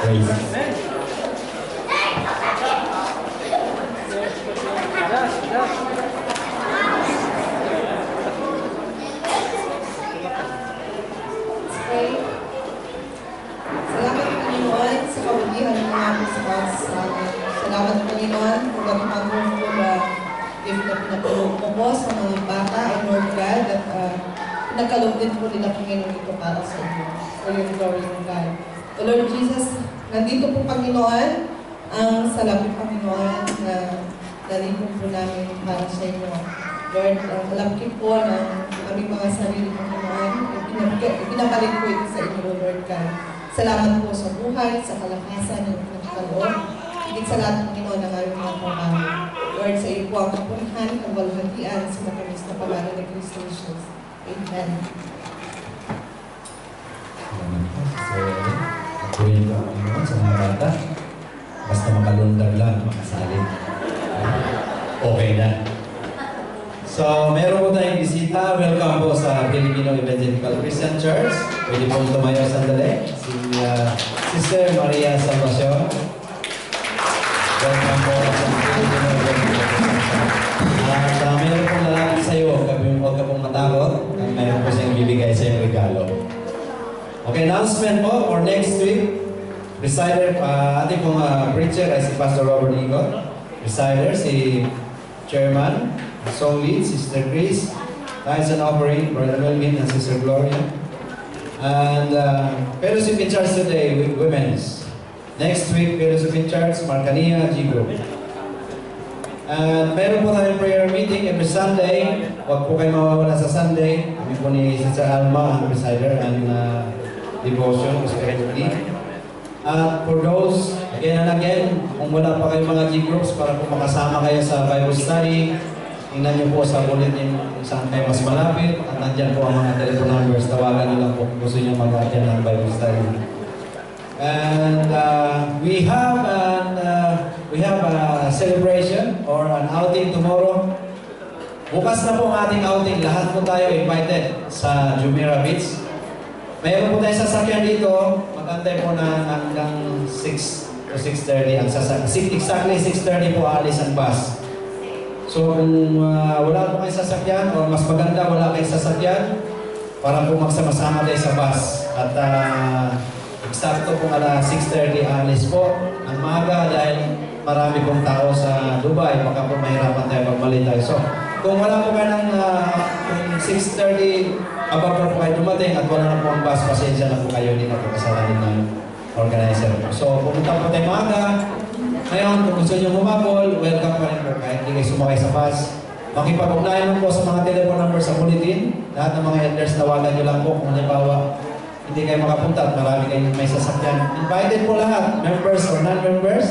Praise. Salamat Panginoon sa kabulihan ng mga Panginoon sa amin. Salamat Panginoon kung wonderful gift na pinapulog mo po sa mga bata and Lord God at pinagkaloob din po nila Panginoon ito para sa inyo. For your glory of God. O Lord Jesus, nandito po Panginoon ang salamin Panginoon na nalipon po namin para sa inyo. Lord, kalapkin po ng aming mga sarili Panginoon. Pinabalik po ito sa inyo, Lord God. Salamat po sa buhay, sa kalakasan ng pinagkaloob. Higit sa lahat, Panginoon, ng aming mga trabaho. Lord, sa iyo po ang kapurihan, ang walhatian sa matamis na pangalan ng Kristo Jesus. Amen. So, akuin ko Panginoon sa mga bata. Basta makalundar lang, makasalit. Okay na. So, meron po tayong bisita. Welcome po sa Filipino Evangelical Christian Church. Pwede pong tumayo sandali. Si Sister Maria Salvacion. Welcome po sa Filipino Evangelical Christian Church. At meron pong lalaki sa iyo. Huwag ka pong matakot. At meron po siyang bibigay sa iyong regalo. Okay, announcement po for next week. Recider, ating pong preacher ay si Pastor Robert Igo. Recider, si Chairman. Song lead, Sister Chris. Tithes and offering, Brother Melvin and Sister Gloria. And fellowship in church today with women's. Next week, fellowship in church, Marcania, G Group. And meron po tayong prayer meeting every Sunday. Huwag po kayo mawawala sa Sunday. Kami po ni Sister Alma, ang presider, and devotion, spiritually. At for those, again and again, kung wala pa kayong mga G groups para po makasama kayo sa Bible study, tingnan niyo po sa bulletin kung saan kayo mas malapit. At nandyan po ang mga telephone numbers. Tawagan niyo lang po kung gusto niyo mag-attend ng Bible study. And we have a celebration or an outing tomorrow. Bukas na po ang ating outing. Lahat po tayo invited sa Jumeirah Beach. Mayroon po tayo sasakyan dito. Magantay po na hanggang 6 to 6:30 ang sasakyan. Exactly 6:30 po alis ang bus. So kung wala po kayong sasakyan o mas maganda wala kayong sasakyan, para po magsama-sama tayo sa bus. At eksakto po 6:30 alis po ang maga dahil marami pong tao sa Dubai. Baka po mahirapan tayo pag mali tayo. So kung wala po ka ng 6:30, abang po kayo dumating at wala na po ang bus, pasensya na po kayo, hindi na po kasalanan ng organizer. So pumunta po tayo maga. Ngayon, kung gusto nyo humabol, welcome pa rin po kahit hindi kayo sumakay sa bus. Makipag-ugnayan po sa mga telephone number sa bulletin. Lahat ng mga elders, tawagan nyo lang po kung halimbawa hindi kayo makapunta at marami kayong may sasakyan. Invited po lahat, members or non-members,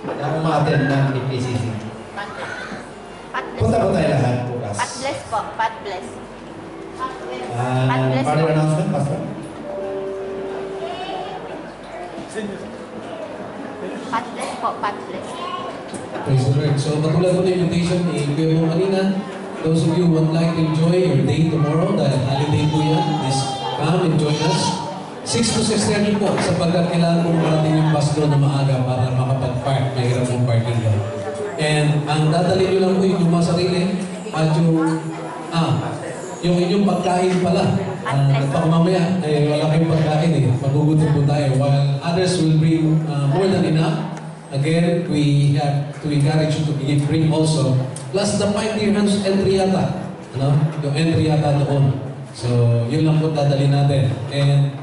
na umaten ng PCC. Punta po tayo lahat bukas. Pat bless po, pat bless. Further announcement, Pastor? Pat bless po, pat bless. Praise the Lord. So, katulad po ng invitation ni Kuya mo kanina, those of you who would like to enjoy your day tomorrow, dahil holiday po yan, please come and join us. 6 to 6:30 po, sapagkat kailangan po marating yung bus doon na maaga para makapag-park. Mahirap pong parking doon. And ang dadalhin nyo lang po yung mga sarili at yung inyong pagkain pala. Baka mamaya, wala kayong pagkain eh. Magugutom po tayo. While others will bring more than enough. Again, we have to encourage you to bring also. Plus the 5-year entry yata. Yung entry yata doon. So, yun lang po dadalhin natin. And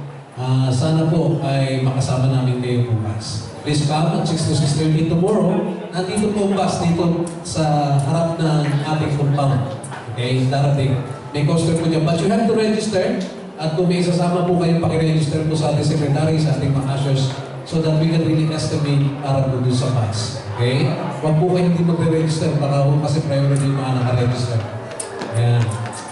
sana po ay makasama namin kayo bukas. Please come at 6 to 6:30 tomorrow. Nandito po ang bus dito sa harap ng ating compound. Okay, darating. May coaster po dyan. But you have to register. At kung may isasama po kayo, pakiregister po sa ating secretary, sa ating mga ushers, so that we can really estimate para po doon sa bus. Okay? Huwag po kayo hindi mag-register para po kasi priority yung mga naka-register. Ayan.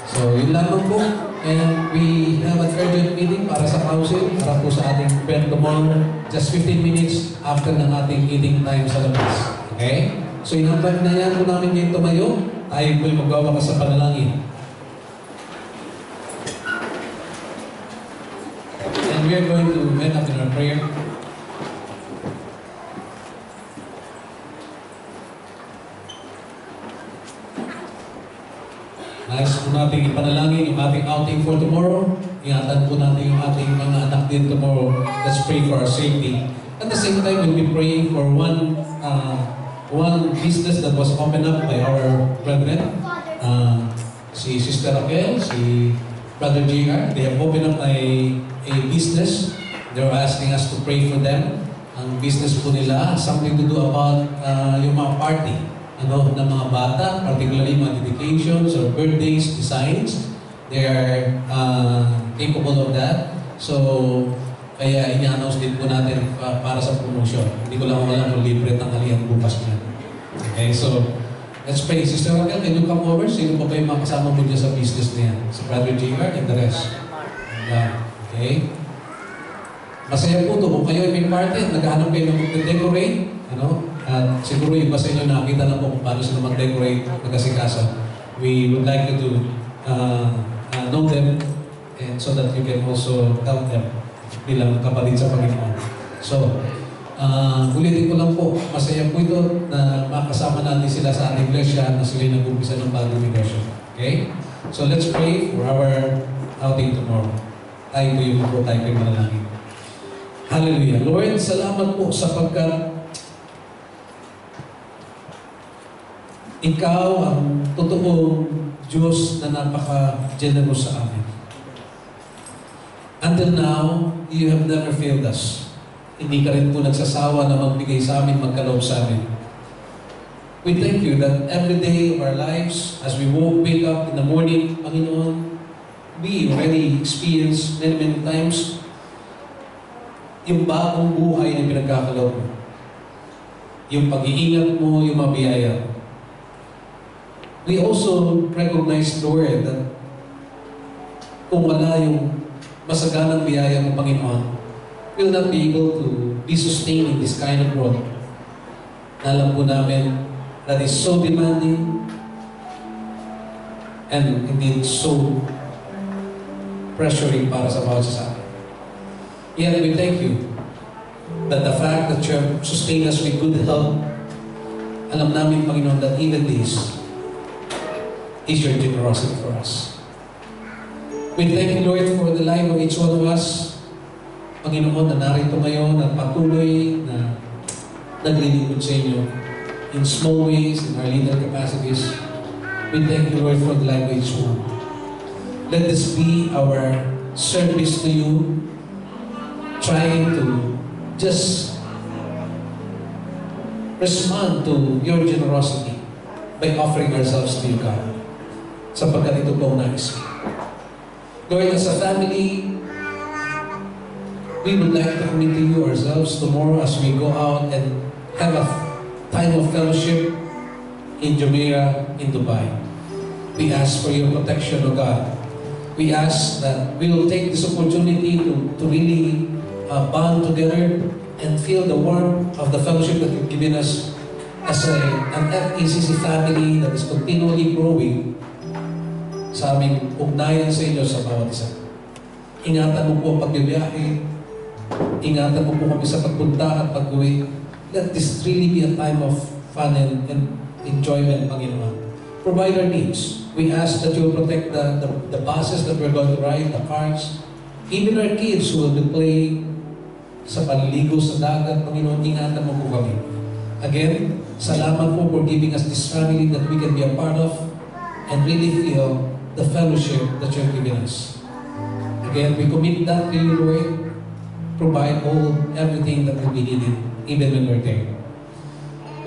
So, yun lamang po. And we have an urgent meeting para sa council, para po sa ating event tomorrow, just 15 minutes after ng ating eating time sa labas. Okay? So, in-invite na yan po namin ngayon tumayo. Tayo po yung magawa ka sa panalangin. And we are going to end up in our prayer. nating ipanalangin yung ating outing for tomorrow. Ingatan po natin yung ating mga anak din tomorrow. Let's pray for our safety. At the same time, we'll be praying for one business that was opened up by our brethren. Si Sister Raquel, si Brother JR, they have opened up a business. They're asking us to pray for them. Ang business po nila, something to do about yung mga party ng mga bata, particularly mga dedications or birthdays, designs. They are capable of that. So, kaya i-announce din po natin para sa promotion. Hindi ko lang alam kung libre tanghalian bukas na. Okay, so, let's pray. Sister Raquel, can you come over? Sino pa ba yung mga kasama mo dyan sa business na yan? Si Brother JR and the rest. Okay? Masaya po ito. Kung kayo ay may party at naghahanap kayo ng mag-decorate, at siguro iba sa inyo nakita na po kung paano sila mag-decorate, mag-asikaso. We would like you to know them and so that you can also help them bilang kapatid sa Panginoon. So, ulitin ko lang po, masaya po ito na makasama natin sila sa ating iglesia na sila nag-umpisa ng bagong negosyo. Okay? So, let's pray for our outing tomorrow. Tayo po yung po, tayo po yung manalangin. Hallelujah. Lord, salamat po sapagkat Ikaw ang totoong Diyos na napaka-generous sa amin. Until now, you have never failed us. Hindi ka rin po nagsasawa na magbigay sa amin, magkaloob sa amin. We thank you that every day of our lives, as we wake up in the morning, Panginoon, we already experience many times yung bagong buhay na pinagkakaloob mo. Yung pag-iingat mo, yung mabiyaya mo. We also recognize, Lord, that kung wala yung masaganang biyaya ng Panginoon, we'll not be able to be sustained in this kind of world. Alam po namin that is so demanding and indeed so pressuring para sa bawat isa. Yet we thank you that the fact that you have sustained us with good health, alam namin, Panginoon, that even this is your generosity for us. We thank you, Lord, for the life of each one of us. Panginoon, na narito ngayon at patuloy na naglilingkod sa inyo in small ways, in our little capacities. We thank you, Lord, for the life of each one. Let this be our service to you, trying to just respond to your generosity by offering ourselves to you, God. Sapagkat ito po ang nais. Lord, as a family, we would like to commit to you ourselves tomorrow as we go out and have a time of fellowship in Jumeirah, in Dubai. We ask for your protection, O God. We ask that we will take this opportunity to really bond together and feel the warmth of the fellowship that you've given us as an FECC family that is continually growing sa aming ugnayan sa inyo sa bawat isa. Ingatan mo po ang pagbibiyahe. Ingatan mo po kami sa pagpunta at pag-uwi. Let this really be a time of fun and enjoyment, Panginoon. Provide our needs. We ask that you will protect the buses that we're going to ride, the cars, even our kids who will be playing sa paliligo sa dagat, Panginoon, ingatan mo po kami. Again, salamat po for giving us this family that we can be a part of and really feel the fellowship that you've given us. Again, we commit that to you, Lord. Provide everything that will be needed, even when we're there.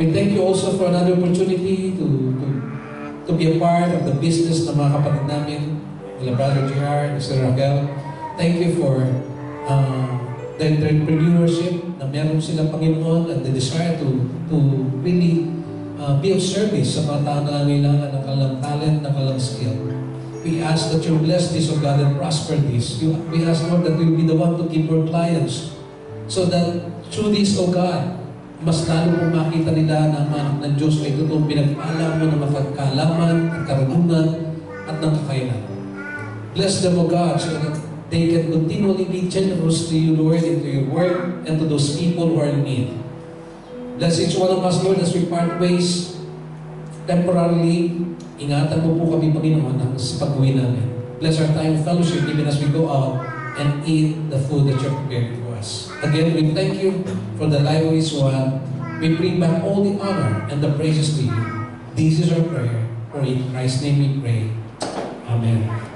We thank you also for another opportunity to be a part of the business ng mga kapatid namin, nila Brother JR, Mr. Raquel. Thank you for the entrepreneurship na meron silang Panginoon and the desire to really be of service sa mga tao na nangangailangan ng kanilang talent, ng kanilang skill. We ask that you bless this, O God, and prosper this. We ask, Lord, that we will be the one to keep our clients so that through this, O God, mas lalo pong makita nila na ang ng Diyos ay totoong pinagpala mo ng mapagkaalaman at karunungan at ng kakayanan. Bless them, O God, so that they can continually be generous to you, Lord, into your word and to those people who are in need. Bless each one of us, Lord, as we part ways. temporarily, ingatan mo po kami, Panginoon, sa pag-uwi namin. Bless our time of fellowship even as we go out and eat the food that you're preparing for us. Again, we thank you for the life of Israel. We bring back all the honor and the praises to you. This is our prayer. For in Christ's name we pray. Amen.